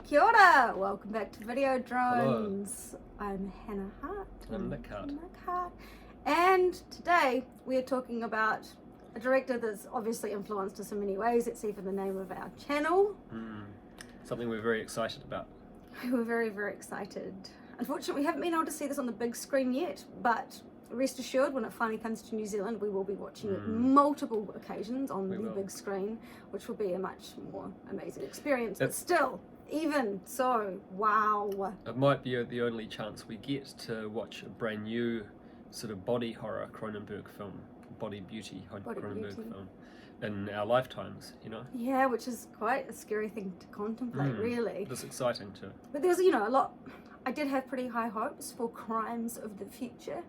Kia ora! Welcome back to Video Drones. I'm Hannah Hart. I'm Nick Hart. And today we are talking about a director that's obviously influenced us in many ways. It's even the name of our channel. Something we're very excited about. We're very, very excited. Unfortunately, we haven't been able to see this on the big screen yet, but rest assured, when it finally comes to New Zealand, we will be watching it multiple occasions on the big screen, which will be a much more amazing experience. But still, even so, wow. It might be the only chance we get to watch a brand new sort of body horror Cronenberg film, body beauty Cronenberg film in our lifetimes, you know? Yeah, which is quite a scary thing to contemplate, really. It's exciting too. But there's, you know, a lot. I did have pretty high hopes for Crimes of the Future,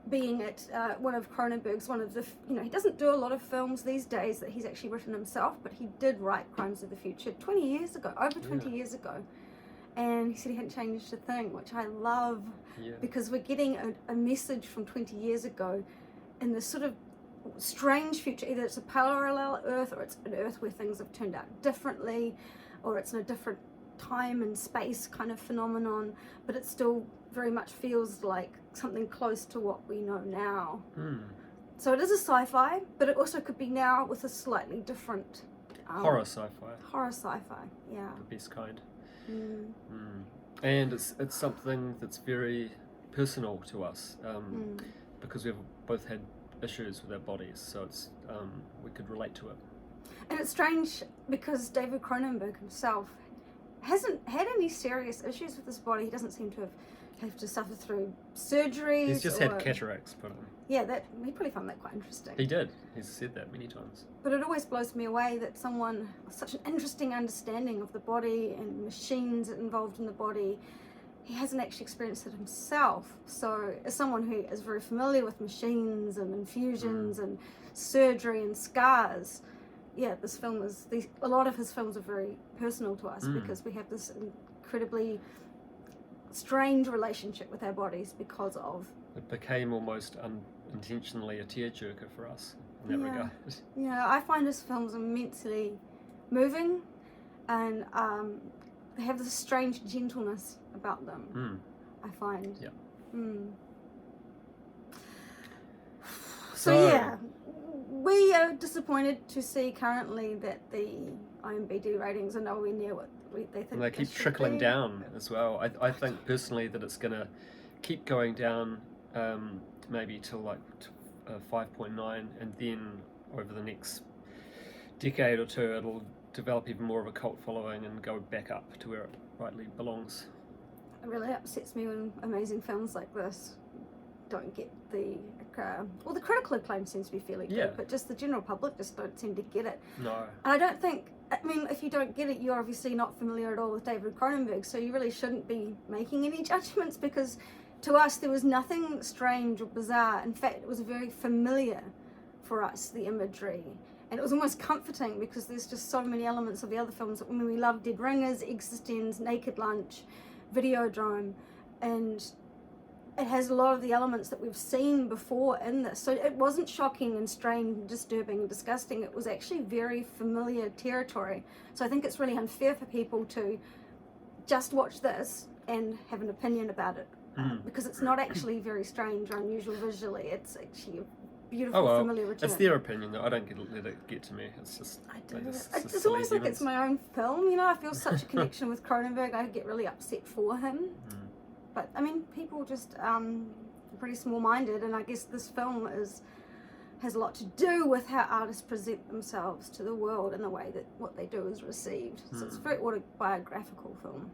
being it one of Cronenberg's, one of the, you know, he doesn't do a lot of films these days that he's actually written himself, but he did write Crimes of the Future 20 years ago, over 20 years ago. And he said he hadn't changed a thing, which I love, because we're getting a message from 20 years ago in this sort of strange future. Either it's a parallel Earth, or it's an Earth where things have turned out differently, or it's in a different time and space kind of phenomenon, but it still very much feels like something close to what we know now. So it is a sci-fi, but it also could be now with a slightly different horror sci-fi. Horror sci-fi, yeah. The best kind. And it's something that's very personal to us, because we've both had issues with our bodies, so it's we could relate to it. And it's strange because David Cronenberg himself hasn't had any serious issues with his body. He doesn't seem to have to suffer through surgeries. He's just had cataracts put in. Yeah, he probably found that quite interesting. He did. He's said that many times. But it always blows me away that someone with such an interesting understanding of the body and machines involved in the body, he hasn't actually experienced it himself. So as someone who is very familiar with machines and infusions and surgery and scars, yeah, this film is, a lot of his films are very personal to us because we have this incredibly strange relationship with our bodies because of... It became almost unintentionally a tearjerker for us in that regard. Yeah, I find his films immensely moving, and they have this strange gentleness about them, I find. Yeah. So yeah, we are disappointed to see currently that the IMDb ratings are nowhere near what they think. And they keep trickling down as well. I think personally that it's going to keep going down, maybe till like 5.9, and then over the next decade or two it'll develop even more of a cult following and go back up to where it rightly belongs. It really upsets me when amazing films like this don't get the well, the critical acclaim seems to be fairly good, but just the general public just don't seem to get it. No. And I don't think, I mean, if you don't get it, you're obviously not familiar at all with David Cronenberg, so you really shouldn't be making any judgments, because to us there was nothing strange or bizarre. In fact, it was very familiar for us, the imagery, and it was almost comforting because there's just so many elements of the other films. I mean, we love Dead Ringers, Existenz, Naked Lunch, Videodrome, and it has a lot of the elements that we've seen before in this. So it wasn't shocking and strange and disturbing and disgusting. It was actually very familiar territory. So I think it's really unfair for people to just watch this and have an opinion about it, because it's not actually very strange or unusual visually. It's actually a beautiful, familiar return. It's their opinion though. I don't let it get to me. It's just... It's almost like it's my own film, you know. I feel such a connection with Cronenberg. I get really upset for him. But, I mean, people just pretty small-minded, and I guess this film has a lot to do with how artists present themselves to the world and the way that what they do is received. So it's a very autobiographical film.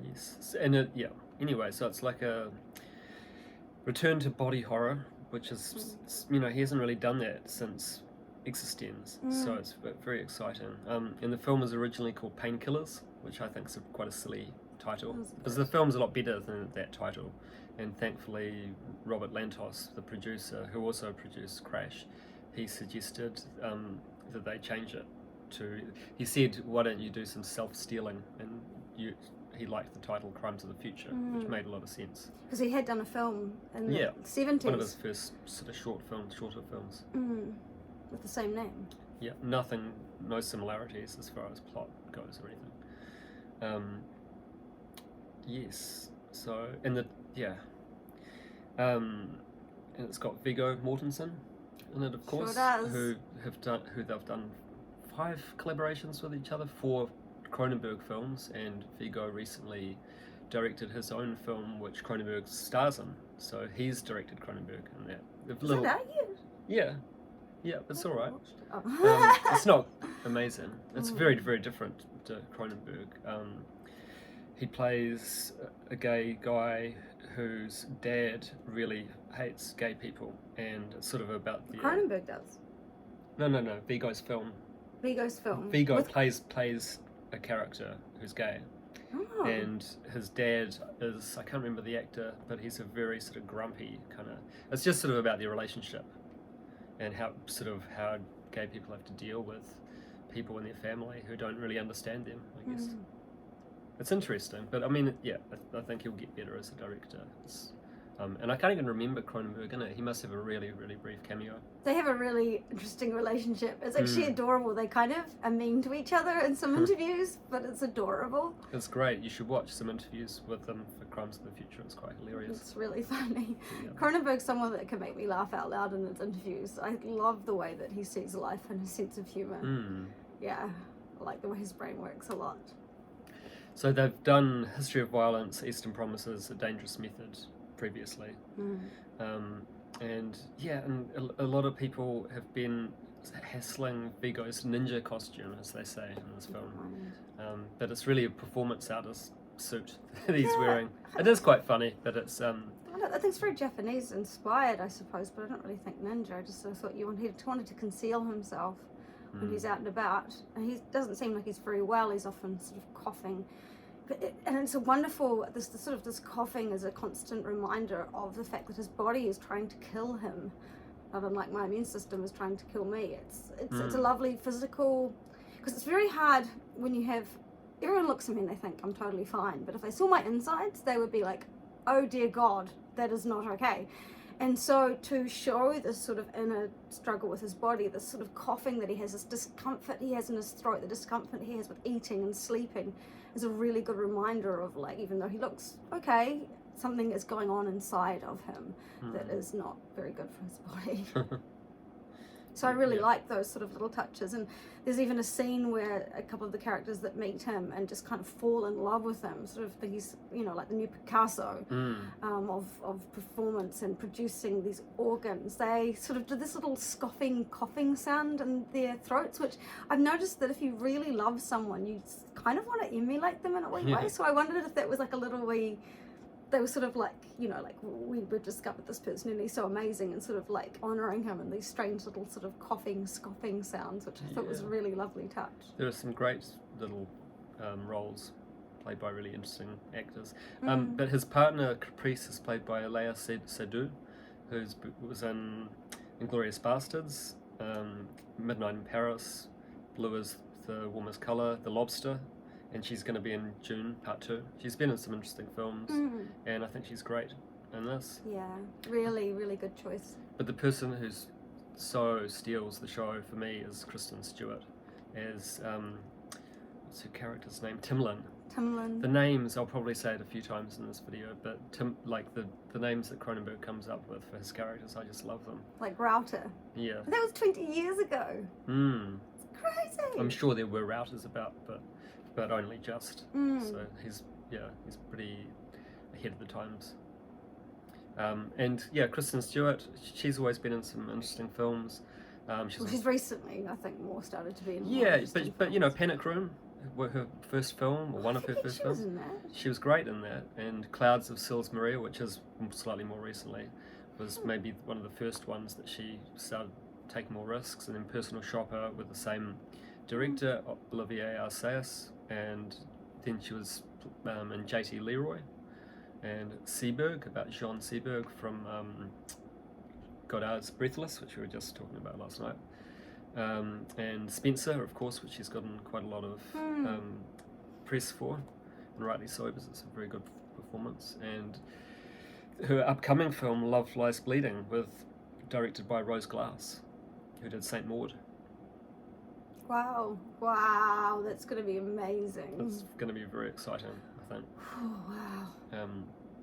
Yes, and anyway, so it's like a return to body horror, which is, you know, he hasn't really done that since Existenz, so it's very exciting. And the film was originally called Painkillers, which I think is quite a silly title, because the film's a lot better than that title, and thankfully Robert Lantos, the producer who also produced Crash, he suggested that they change it to, he said, why don't you do some self-stealing, and he liked the title Crimes of the Future, which made a lot of sense. Because he had done a film in the 70s. One of his first sort of shorter films. With the same name. Yeah, no similarities as far as plot goes or anything. Yes. So and and it's got Viggo Mortensen in it, of course, does. who they've done 5 collaborations with each other, 4 Cronenberg films, and Viggo recently directed his own film, which Cronenberg stars in. So he's directed Cronenberg in that. Is it out yet? Yeah, it's all right. Oh. It's not amazing. It's very, very different to Cronenberg. He plays a gay guy whose dad really hates gay people, and it's sort of about the Cronenberg does. No. Viggo's film. Viggo plays a character who's gay, and his dad is, I can't remember the actor, but he's a very sort of grumpy kind of. It's just sort of about their relationship, and how gay people have to deal with people in their family who don't really understand them, I guess. It's interesting, but I mean, yeah, I think he'll get better as a director. And I can't even remember Cronenberg in it. He must have a really, really brief cameo. They have a really interesting relationship. It's actually adorable. They kind of are mean to each other in some interviews, but it's adorable. It's great. You should watch some interviews with them for Crimes of the Future. It's quite hilarious. It's really funny. Yeah. Cronenberg's someone that can make me laugh out loud in his interviews. I love the way that he sees life and his sense of humour. Yeah, I like the way his brain works a lot. So they've done History of Violence, Eastern Promises, A Dangerous Method previously. And a lot of people have been hassling Viggo's ninja costume, as they say in this film. But it's really a performance artist suit that he's wearing. It is quite funny, but it's... I think it's very Japanese inspired, I suppose, but I don't really think ninja. I just thought he wanted to conceal himself when he's out and about. And he doesn't seem like he's very well. He's often sort of coughing. And it's a wonderful, this coughing is a constant reminder of the fact that his body is trying to kill him, not unlike my immune system is trying to kill me. It's a lovely physical, because it's very hard when you have, everyone looks at me and they think I'm totally fine, but if they saw my insides, they would be like, oh dear God, that is not okay. And so to show this sort of inner struggle with his body, this sort of coughing that he has, this discomfort he has in his throat, the discomfort he has with eating and sleeping, is a really good reminder of, like, even though he looks okay, something is going on inside of him that is not very good for his body. So I really like those sort of little touches. And there's even a scene where a couple of the characters that meet him and just kind of fall in love with him, sort of think he's, like the new Picasso of performance and producing these organs. They sort of do this little scoffing, coughing sound in their throats, which I've noticed that if you really love someone, you kind of want to emulate them in a way. So I wondered if that was like a little wee... They were sort of like, we've discovered this person and he's so amazing, and sort of like honouring him in these strange little sort of coughing, scoffing sounds, which I thought was a really lovely touch. There are some great little roles played by really interesting actors. But his partner, Caprice, is played by Alea Seydoux, who was in Inglourious Bastards, Midnight in Paris, Blue is the Warmest Colour, The Lobster, and she's going to be in June, Part 2. She's been in some interesting films, and I think she's great in this. Yeah, really, really good choice. But the person who's so steals the show for me is Kristen Stewart as, what's her character's name? Timlin. The names, I'll probably say it a few times in this video, but the names that Cronenberg comes up with for his characters, I just love them. Like Router. Yeah. But that was 20 years ago. It's crazy. I'm sure there were routers about, but only just. So he's pretty ahead of the times. And Kristen Stewart, she's always been in some interesting films. She's recently, I think, more started to be in. But Panic Room, her first film, or one of her first films. She was great in that. And Clouds of Sils Maria, which is slightly more recently, was maybe one of the first ones that she started taking more risks. And then Personal Shopper with the same director, Olivier Assayas, and then she was in J.T. Leroy, and Seberg, about Jean Seberg from Godard's Breathless, which we were just talking about last night, and Spencer, of course, which she's gotten quite a lot of press for, and rightly so, because it's a very good performance. And her upcoming film, Love Lies Bleeding, directed by Rose Glass, who did Saint Maud. Wow, that's going to be amazing. It's going to be very exciting, I think. Oh, wow.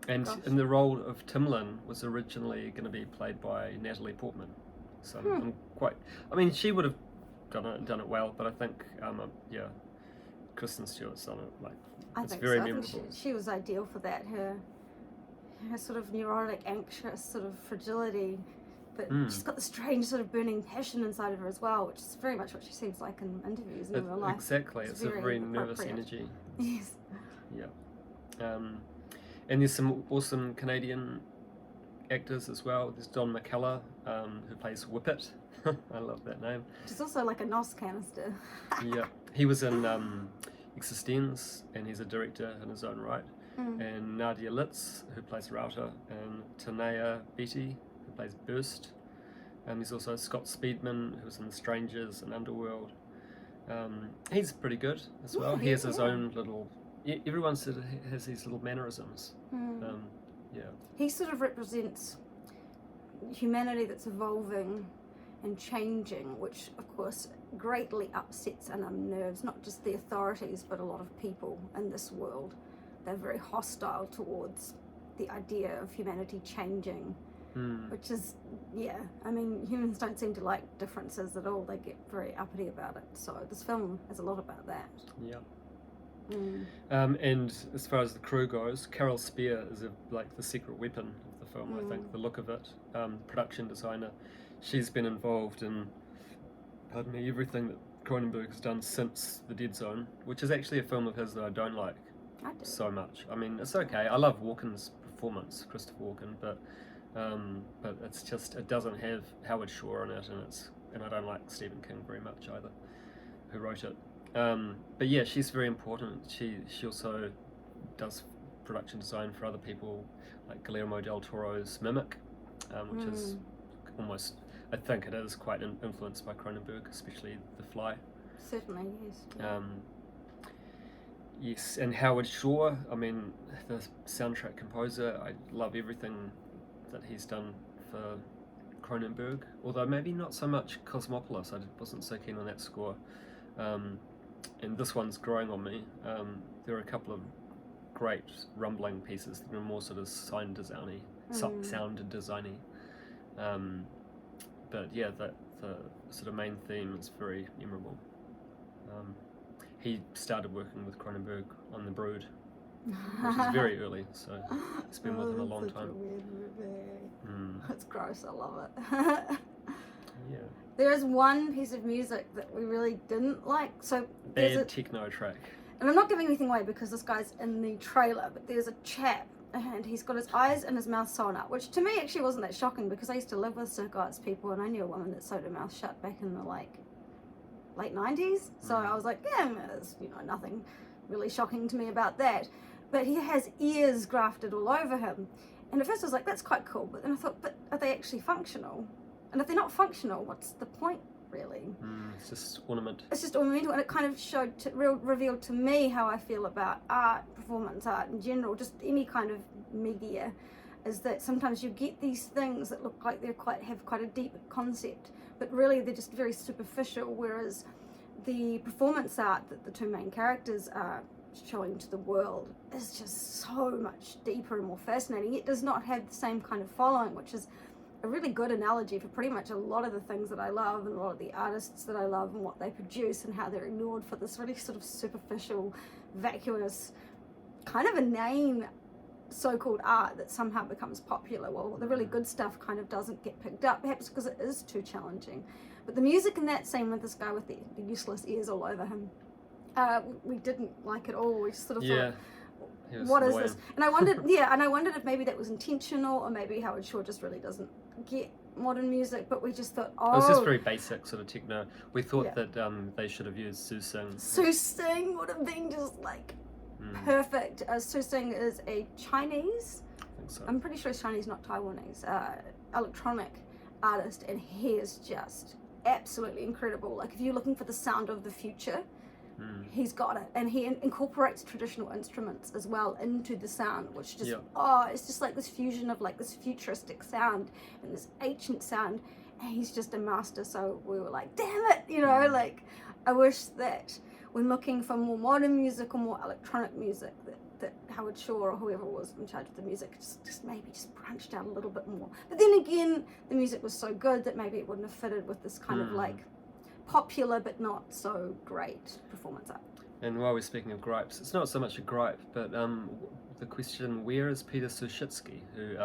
And Gosh. in the role of Timlin was originally going to be played by Natalie Portman. So I'm quite. I mean, she would have done it well, but I think Kristen Stewart's done it. Like, it's very memorable. I think she was ideal for that. Her sort of neurotic, anxious sort of fragility, but she's got the strange sort of burning passion inside of her as well, which is very much what she seems like in interviews in real life. Exactly, it's a very nervous energy. Yes. Yeah. And there's some awesome Canadian actors as well. There's Don McKellar, who plays Whippet. I love that name. Which is also like a NOS canister. Yeah, he was in Existenz, and he's a director in his own right. And Nadia Litz, who plays Router, and Tanea Beatty, who plays Burst. There's also Scott Speedman, who's in The Strangers and Underworld. He's pretty good as well. He has his own little... Everyone sort of has these little mannerisms. He sort of represents humanity that's evolving and changing, which of course greatly upsets and unnerves not just the authorities but a lot of people in this world. They're very hostile towards the idea of humanity changing, which is, I mean, humans don't seem to like differences at all. They get very uppity about it. So this film is a lot about that. Yeah. And as far as the crew goes, Carol Spear is like the secret weapon of the film. I think the look of it, production designer, she's been involved in, everything that Cronenberg has done since The Dead Zone, which is actually a film of his that I don't like so much. I mean, it's okay. I love Walken's performance, Christopher Walken, but it's just, it doesn't have Howard Shore in it, and I don't like Stephen King very much either, who wrote it. But yeah, she's very important. She also does production design for other people, like Guillermo del Toro's Mimic, which is almost, I think it is quite influenced by Cronenberg, especially The Fly. Certainly, yes. Yes, and Howard Shore, I mean, the soundtrack composer, I love everything that he's done for Cronenberg, although maybe not so much Cosmopolis. I wasn't so keen on that score. And this one's growing on me. There are a couple of great rumbling pieces that are more sort of sound designy. But yeah, the sort of main theme is very memorable. He started working with Cronenberg on The Brood, which is very early, so it's been with him a long time. A weird movie. It's gross, I love it. Yeah. There is one piece of music that we really didn't like. So there's Bad techno track. And I'm not giving anything away because this guy's in the trailer, but there's a chap and he's got his eyes and his mouth sewn up, which to me actually wasn't that shocking because I used to live with circle arts people and I knew a woman that sewed her mouth shut back in the late 90s. So I was like, yeah, there's nothing really shocking to me about that. But he has ears grafted all over him. And at first I was like, that's quite cool. But then I thought, but are they actually functional? And if they're not functional, what's the point, really? It's just ornament. It's just ornamental, and it kind of revealed to me how I feel about art, performance art in general, just any kind of media, is that sometimes you get these things that look like they have quite a deep concept, but really they're just very superficial, whereas the performance art that the two main characters are showing to the world is just so much deeper and more fascinating. It does not have the same kind of following, which is a really good analogy for pretty much a lot of the things that I love and a lot of the artists that I love and what they produce and how they're ignored for this really sort of superficial, vacuous, kind of inane so-called art that somehow becomes popular. Well, the really good stuff kind of doesn't get picked up, perhaps because it is too challenging. But the music in that scene with this guy with the useless ears all over him, we didn't like at all. We just sort of thought, what is this? And I wondered, if maybe that was intentional, or maybe Howard Shore just really doesn't get modern music. But we just thought, it was just very basic sort of techno. We thought that they should have used Su Sing. Su Sing would have been just like perfect. Su Sing is a Chinese. I think so. I'm pretty sure he's Chinese, not Taiwanese. Electronic artist, and he is just absolutely incredible. Like if you're looking for the sound of the future. He's got it, and he incorporates traditional instruments as well into the sound, which just it's just like this fusion of like this futuristic sound and this ancient sound, and he's just a master. So we were like, damn it, I wish that when looking for more modern music or more electronic music, that Howard Shore or whoever was in charge of the music just maybe just branched out a little bit more. But then again, the music was so good that maybe it wouldn't have fitted with this kind of like popular but not so great performance art. And while we're speaking of gripes, it's not so much a gripe, but the question, where is Peter Suschitzky, who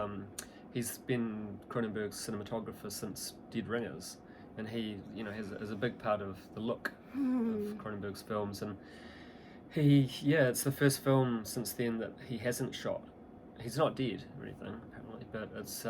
he's been Cronenberg's cinematographer since Dead Ringers, and he, you know, has a big part of the look of Cronenberg's films, and it's the first film since then that he hasn't shot. He's not dead or anything, apparently, but it's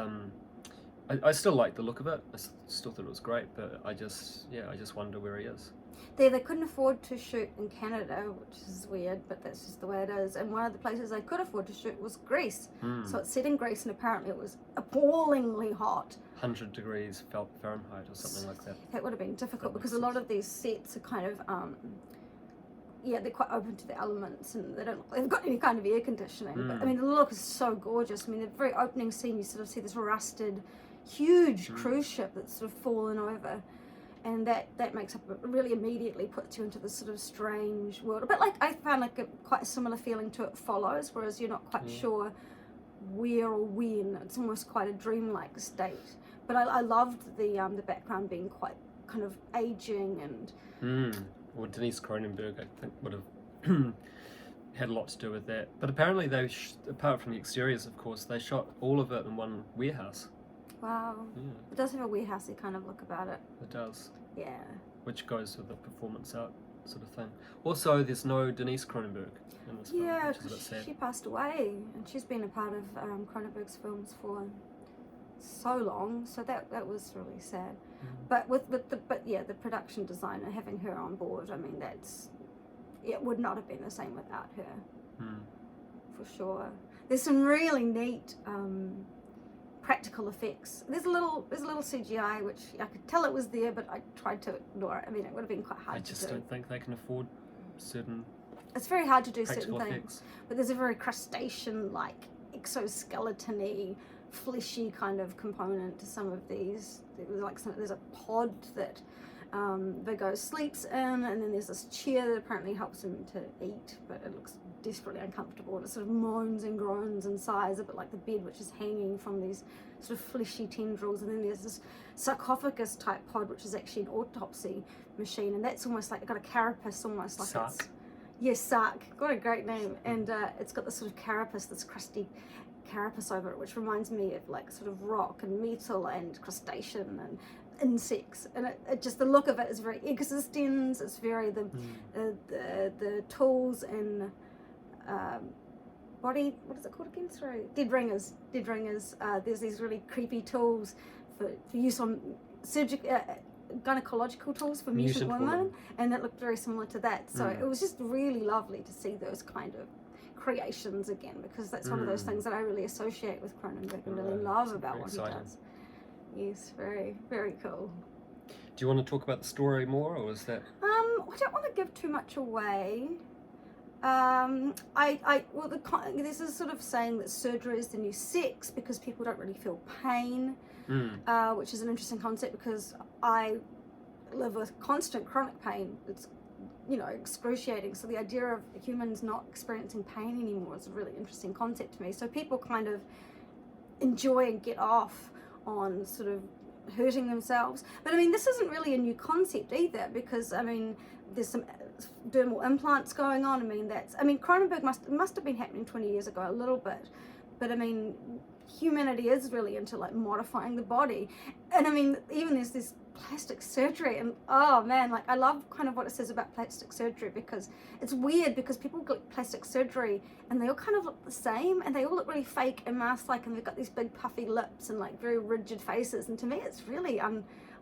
I still like the look of it. I still thought it was great, but I just wonder where he is. They couldn't afford to shoot in Canada, which is weird, but that's just the way it is. And one of the places they could afford to shoot was Greece. So it's set in Greece, and apparently it was appallingly hot. 100 degrees Fahrenheit or something like that. That would have been difficult because a lot of these sets are kind of, they're quite open to the elements, and they've got any kind of air conditioning. But I mean, the look is so gorgeous. I mean, the very opening scene, you sort of see this rusted, huge cruise ship that's sort of fallen over. And that makes up, really immediately puts you into this sort of strange world. But like, I found like quite a similar feeling to It Follows, whereas you're not quite sure where or when. It's almost quite a dreamlike state. But I loved the background being quite kind of aging and... Well, Denise Cronenberg, I think, would have had a lot to do with that. But apparently they, apart from the exteriors, of course, they shot all of it in one warehouse. Wow. Yeah. It does have a warehousey kind of look about it. It does. Yeah. Which goes with the performance art sort of thing. Also, there's no Denise Cronenberg in this film, which is a bit sad. She passed away, and she's been a part of Cronenberg's films for so long, so that was really sad. But the production designer, having her on board, I mean, it would not have been the same without her, for sure. There's some really neat practical effects. There's a little CGI, which I could tell it was there, but I tried to ignore it. I mean, it would have been quite hard to do. I just don't think they can afford certain. It's very hard to do certain effects. Things, but there's a very crustacean-like, exoskeleton-y, fleshy kind of component to some of these. There's a pod that Viggo sleeps in, and then there's this chair that apparently helps him to eat, but it looks desperately uncomfortable, and it sort of moans and groans and sighs a bit like the bed, which is hanging from these sort of fleshy tendrils. And then there's this sarcophagus type pod, which is actually an autopsy machine, and that's almost like got a carapace, almost like Sark. Yes, Sark, got a great name. And it's got this sort of carapace, this crusty carapace over it, which reminds me of like sort of rock and metal and crustacean and insects, and it just, the look of it is very existence. It's very the tools and what is it called again? Sorry, Dead Ringers. There's these really creepy tools for use on gynecological tools for mutant women, and it looked very similar to that. So it was just really lovely to see those kind of creations again, because that's one of those things that I really associate with Cronenberg and really love about what he does. Yes, very, very cool. Do you want to talk about the story more, or is that? I don't want to give too much away. This is sort of saying that surgery is the new sex because people don't really feel pain, which is an interesting concept because I live with constant chronic pain. It's, excruciating. So the idea of humans not experiencing pain anymore is a really interesting concept to me. So people kind of enjoy and get off on sort of hurting themselves. But I mean, this isn't really a new concept either, because I mean, there's some dermal implants going on. Cronenberg must have been happening 20 years ago a little bit, but I mean, humanity is really into like modifying the body. And I mean, even there's this plastic surgery, and oh man, like I love kind of what it says about plastic surgery, because it's weird because people get plastic surgery and they all kind of look the same, and they all look really fake and mask-like, and they've got these big puffy lips and like very rigid faces, and to me it's really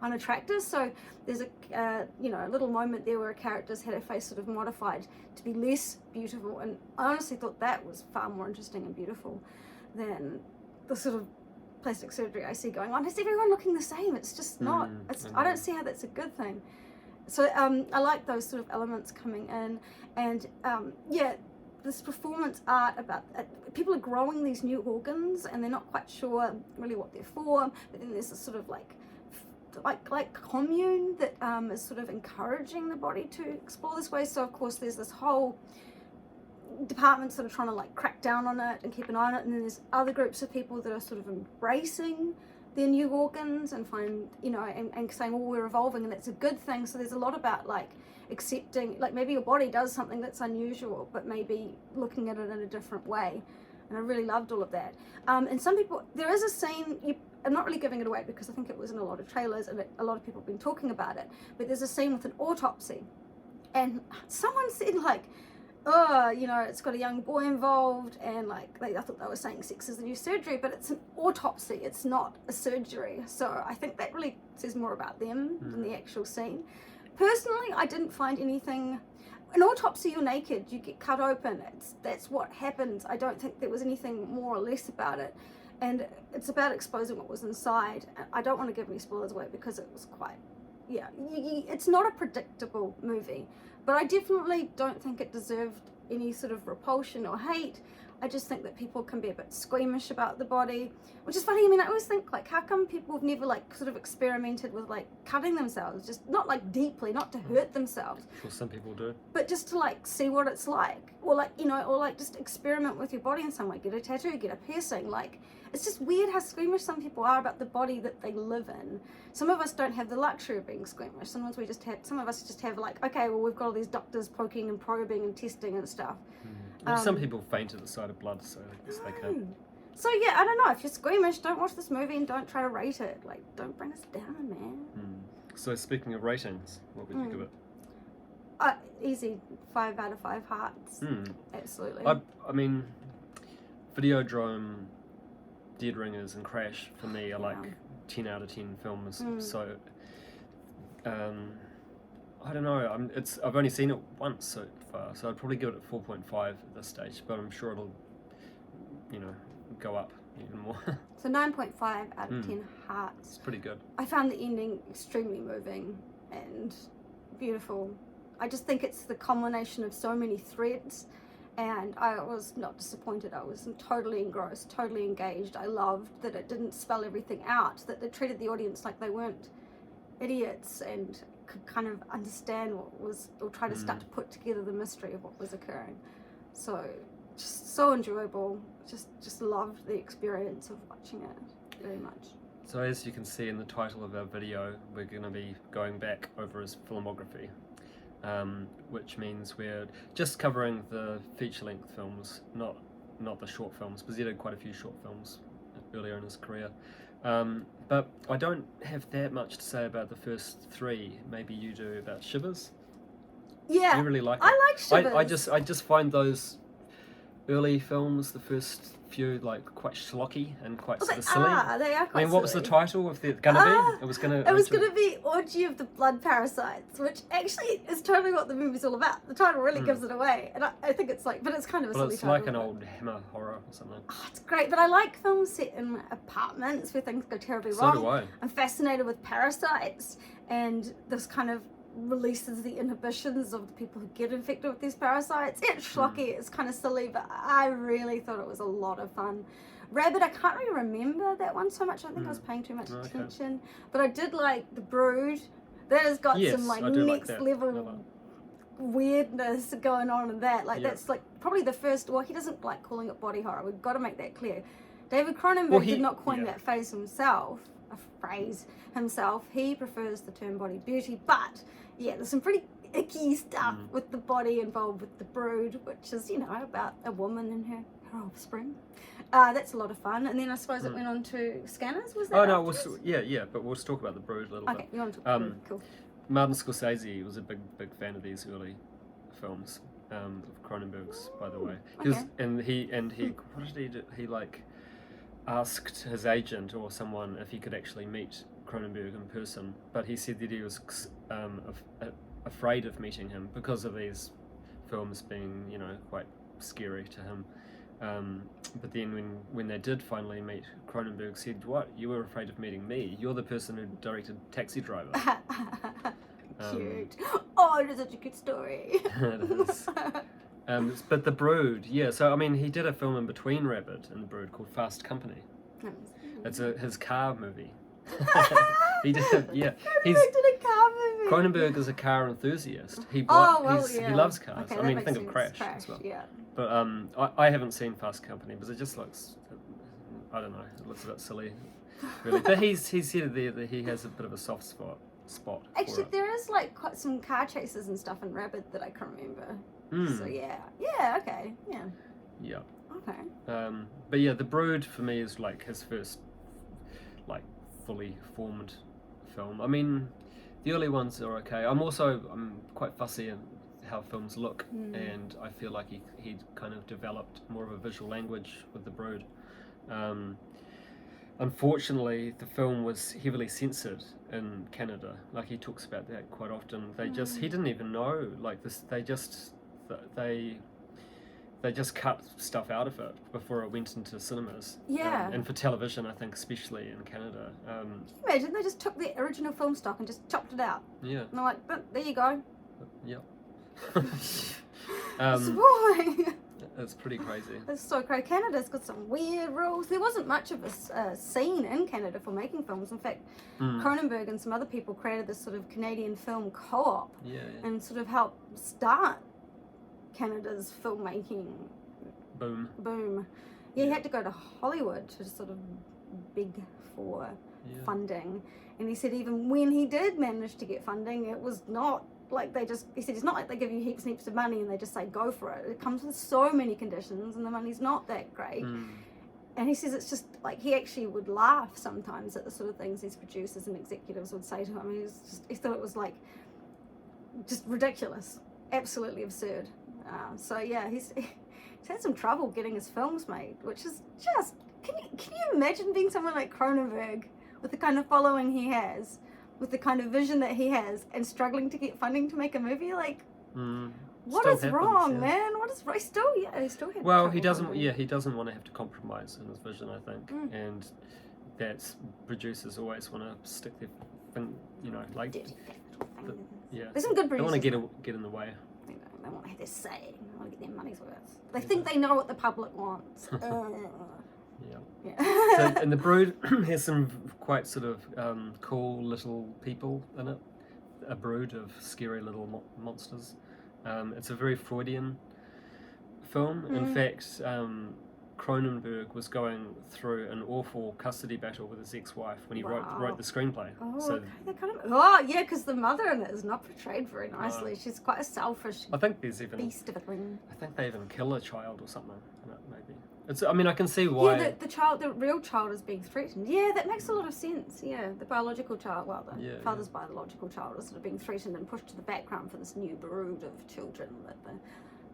unattractive. So there's a little moment there where a character's had her face sort of modified to be less beautiful, and I honestly thought that was far more interesting and beautiful than the sort of plastic surgery I see going on. Is everyone looking the same? It's just not. I don't see how that's a good thing. So I like those sort of elements coming in, and this performance art about people are growing these new organs and they're not quite sure really what they're for. But then there's this sort of like like commune that is sort of encouraging the body to explore this way. So of course there's this whole department sort of trying to like crack down on it and keep an eye on it, and then there's other groups of people that are sort of embracing their new organs and find, you know, and saying, well, we're evolving and that's a good thing. So there's a lot about like accepting, like maybe your body does something that's unusual, but maybe looking at it in a different way. And I really loved all of that. And some people, there is a scene, I'm not really giving it away because I think it was in a lot of trailers and a lot of people have been talking about it, but there's a scene with an autopsy. And someone said like, oh, you know, it's got a young boy involved, and like I thought they were saying sex is the new surgery, but it's an autopsy, it's not a surgery. So I think that really says more about them than the actual scene. Personally, I didn't find anything. An autopsy, you're naked, you get cut open, that's what happens. I don't think there was anything more or less about it, and it's about exposing what was inside. I don't want to give any spoilers away because it was quite, yeah, it's not a predictable movie. But I definitely don't think it deserved any sort of repulsion or hate. I just think that people can be a bit squeamish about the body, which is funny. I mean, I always think like, how come people have never like sort of experimented with like cutting themselves, just not like deeply, not to hurt themselves. Well, some people do. But just to like see what it's like, or like, you know, or like just experiment with your body in some way, get a tattoo, get a piercing. Like, it's just weird how squeamish some people are about the body that they live in. Some of us don't have the luxury of being squeamish. Sometimes we just have, some of us just have like, okay, well, we've got all these doctors poking and probing and testing and stuff. Well, some people faint at the sight of blood, so I guess they can. So yeah, I don't know, if you're squeamish, don't watch this movie and don't try to rate it. Like, don't bring us down, man. So speaking of ratings, what would you give it? Easy 5 out of 5 hearts. Absolutely. I mean, Videodrome, Dead Ringers and Crash for me are like 10 out of 10 films. So I don't know, I've only seen it once so far, so I'd probably give it a 4.5 at this stage, but I'm sure it'll, you know, go up even more. So 9.5 out of 10 hearts. It's pretty good. I found the ending extremely moving and beautiful. I just think it's the culmination of so many threads, and I was not disappointed. I was totally engrossed, totally engaged. I loved that it didn't spell everything out, that they treated the audience like they weren't idiots and could kind of understand what was, or try to start to put together the mystery of what was occurring. So just so enjoyable. Just loved the experience of watching it very much. So as you can see in the title of our video, we're going to be going back over his filmography, which means we're just covering the feature-length films, not the short films, because he did quite a few short films earlier in his career. But I don't have that much to say about the first 3. Maybe you do, about Shivers. Yeah, you really like it. I like Shivers. I just find those early films, the first few, like quite schlocky and quite sort of silly. They are quite I mean, what was the silly. title of the gonna be? It was gonna be Orgy of the Blood Parasites, which actually is totally what the movie's all about. The title really gives it away, and I think it's like, but it's kind of a silly it's title. like an old Hammer horror or something. Oh, it's great, but I like films set in apartments where things go terribly So wrong. do I. I'm fascinated with parasites, and this kind of releases the inhibitions of the people who get infected with these parasites. It's schlocky, it's kind of silly, but I really thought it was a lot of fun. Rabbit, I can't really remember that one so much. I think I was paying too much attention, but I did like The Brood. That has got some like next level weirdness going on in that. Like that's like probably the first. Well, he doesn't like calling it body horror. We've got to make that clear. David Cronenberg did not coin that phrase himself. He prefers the term body beauty, but yeah, there's some pretty icky stuff with the body involved with The Brood, which is, you know, about a woman and her offspring. That's a lot of fun. And then I suppose it went on to Scanners, was that? Oh no, but we'll talk about The Brood a little bit. Okay, you want to talk about cool. Martin Scorsese was a big fan of these early films, of Cronenberg's, by the way. He what did he do? He like asked his agent or someone if he could actually meet Cronenberg in person, but he said that he was afraid of meeting him because of these films being, you know, quite scary to him. But then when they did finally meet, Cronenberg said, "What? You were afraid of meeting me? You're the person who directed Taxi Driver." Cute. Oh, it is such a good story. It is. But The Brood, so I mean, he did a film in between Rabbit and The Brood called Fast Company. It's his car movie. He did, yeah. He directed a car movie. Cronenberg is a car enthusiast. He yeah. loves cars. Okay, I that mean, makes think of sense. Crash as well. Yeah. But I haven't seen Fast Company because it just looks, I don't know, it looks a bit silly, really. But he said there that he has a bit of a soft spot. Actually, for it. there is like quite some car chases and stuff in Rabbit that I can remember. So yeah, okay, yeah. Yeah. Okay. But yeah, The Brood for me is like his first, like, fully formed film. I mean, the early ones are okay. I'm quite fussy in how films look, and I feel like he kind of developed more of a visual language with The Brood. Unfortunately, the film was heavily censored in Canada. Like, he talks about that quite often. He didn't even know, like, this. They just cut stuff out of it before it went into cinemas. Yeah. And for television, I think, especially in Canada. Can you imagine they just took the original film stock and just chopped it out? Yeah. And they're like, there you go. Yep. That's why. It's pretty crazy. It's so crazy. Canada's got some weird rules. There wasn't much of a scene in Canada for making films. In fact, Cronenberg and some other people created this sort of Canadian film co-op and sort of helped start Canada's filmmaking boom. Yeah, he had to go to Hollywood to sort of beg for funding. And he said even when he did manage to get funding, it was not like he said it's not like they give you heaps and heaps of money and they just say go for it. It comes with so many conditions and the money's not that great. And he says it's just like he actually would laugh sometimes at the sort of things these producers and executives would say to him. He thought it was like just ridiculous, absolutely absurd. So yeah, he's had some trouble getting his films made, which is just can you imagine being someone like Cronenberg with the kind of following he has, with the kind of vision that he has, and struggling to get funding to make a movie? Like, what is wrong, man? What is wrong? He still had well, trouble he doesn't. funding. Yeah, he doesn't want to have to compromise in his vision, I think, and that's producers always want to stick their thing, like Dirty little fingers. yeah. There's some good They want producers. to get in the way. They want to have their say. They want to get their money's worth. They think they know what the public wants. Yeah. Yeah. So, and The Brood has some quite sort of cool little people in it. A brood of scary little monsters. It's a very Freudian film. In fact, Cronenberg was going through an awful custody battle with his ex-wife when he wrote the screenplay. Oh, so, okay. Yeah, because the mother in it is not portrayed very nicely. She's quite a selfish I think there's even beast of a thing. I think they even kill a child or something. Maybe. I mean, I can see why. Yeah, the real child is being threatened. Yeah, that makes a lot of sense. Yeah, the biological child, the father's biological child is sort of being threatened and pushed to the background for this new brood of children that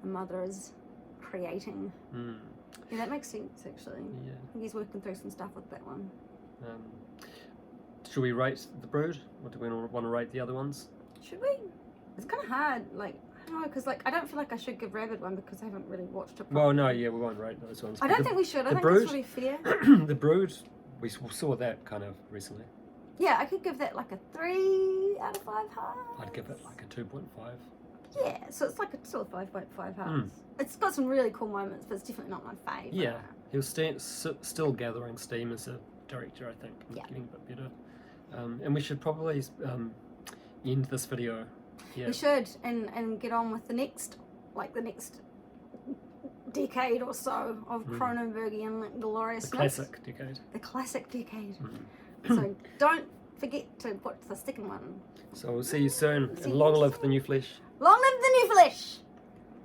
the mother is creating. Yeah, that makes sense, actually. Yeah. I think he's working through some stuff with that one. Should we rate The Brood? Or do we want to rate the other ones? Should we? It's kind of hard, I don't know, because I don't feel like I should give Rabbit one because I haven't really watched it properly. Well, no, we won't rate those ones. I don't think we should. I think Brood, that's really fair. The Brood, we saw that kind of recently. Yeah, I could give that like a 3 out of 5 hearts. I'd give it like a 2.5. Yeah, so it's like a sort of 5.5 hearts. It's got some really cool moments, but it's definitely not my favourite. Yeah, he was still gathering steam as a director, I think. Getting a bit better. And we should probably end this video. Yeah. We should, and get on with the next decade or so of Cronenbergian gloriousness. The classic decade. The classic decade. So don't forget to put the second one. So we'll see you soon. And long live the new flesh. Long live the new flesh!